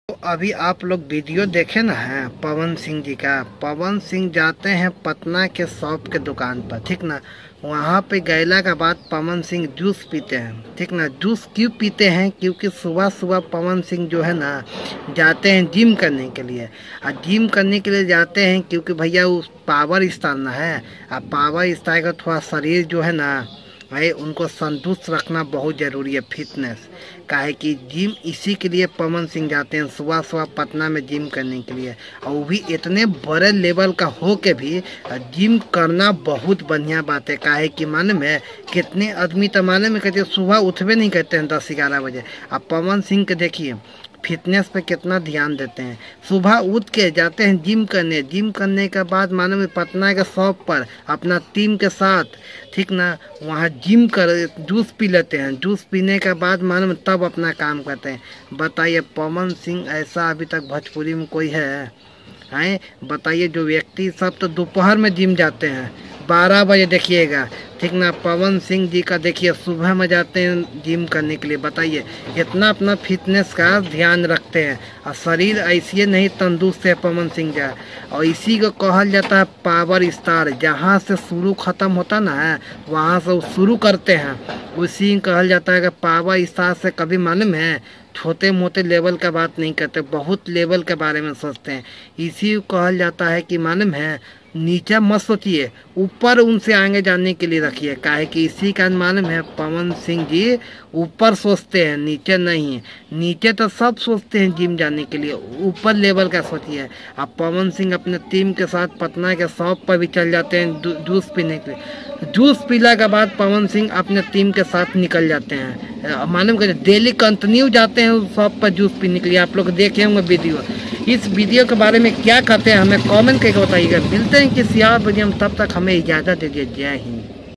तो अभी आप लोग वीडियो देखे ना है पवन सिंह जी का। पवन सिंह जाते हैं पटना के शॉप के दुकान पर, ठीक ना। वहाँ पे गैला के बाद पवन सिंह जूस पीते हैं, ठीक ना। जूस क्यों पीते हैं? क्योंकि सुबह सुबह पवन सिंह जो है ना जाते हैं जिम करने के लिए। और जिम करने के लिए जाते हैं क्योंकि भैया उस पावर स्टार ना है। और पावर स्टार का थोड़ा शरीर जो है ना भाई उनको संतुष्ट रखना बहुत ज़रूरी है, फिटनेस काहे कि जिम इसी के लिए पवन सिंह जाते हैं सुबह सुबह पटना में जिम करने के लिए। और वो भी इतने बड़े लेवल का हो के भी जिम करना बहुत बढ़िया बात है। काहे कि मालूम है कितने आदमी तो मालूम है कहते सुबह उठबे नहीं करते हैं 10-11 बजे। अब पवन सिंह के देखिए फिटनेस पे कितना ध्यान देते हैं। सुबह उठ के जाते हैं जिम करने के बाद मानो में पटना के शॉप पर अपना टीम के साथ, ठीक ना, वहाँ जिम कर जूस पी लेते हैं। जूस पीने के बाद मानो में तब अपना काम करते हैं। बताइए पवन सिंह ऐसा अभी तक भोजपुरी में कोई है? बताइए। जो व्यक्ति सब तो दोपहर में जिम जाते हैं 12 बजे, देखिएगा, ठीक ना। पवन सिंह जी का देखिए सुबह में जाते हैं जिम करने के लिए। बताइए इतना अपना फिटनेस का ध्यान रखते हैं और शरीर ऐसे नहीं तंदुरुस्त है पवन सिंह जी। और इसी को कहल जाता है पावर स्टार। जहाँ से शुरू ख़त्म होता ना है वहाँ से शुरू करते हैं, उसी कहल जाता है कि पावर स्टार से कभी मालूम है छोटे मोटे लेवल का बात नहीं करते, बहुत लेवल के बारे में सोचते हैं। इसी को कहल जाता है कि मालूम है नीचे मत सोचिए, ऊपर उनसे आगे जाने के लिए रखिए। काहे कि इसी का मालूम है पवन सिंह जी ऊपर सोचते हैं, नीचे नहीं। नीचे तो सब सोचते हैं जिम जाने के लिए, ऊपर लेवल का सोचिए। अब पवन सिंह अपने टीम के साथ पटना के शॉप पर भी चल जाते हैं जूस पीने के लिए। जूस पीला के बाद पवन सिंह अपने टीम के साथ निकल जाते हैं। मालूम करिए डेली कंटिन्यू जाते हैं शॉप पर जूस पीने के लिए। आप लोग देखे होंगे वीडियो। इस वीडियो के बारे में क्या कहते हैं हमें कमेंट करके बताइएगा। मिलते हैं किसी और वीडियो में, तब तक हमें इजाज़त दीजिए। जय हिंद।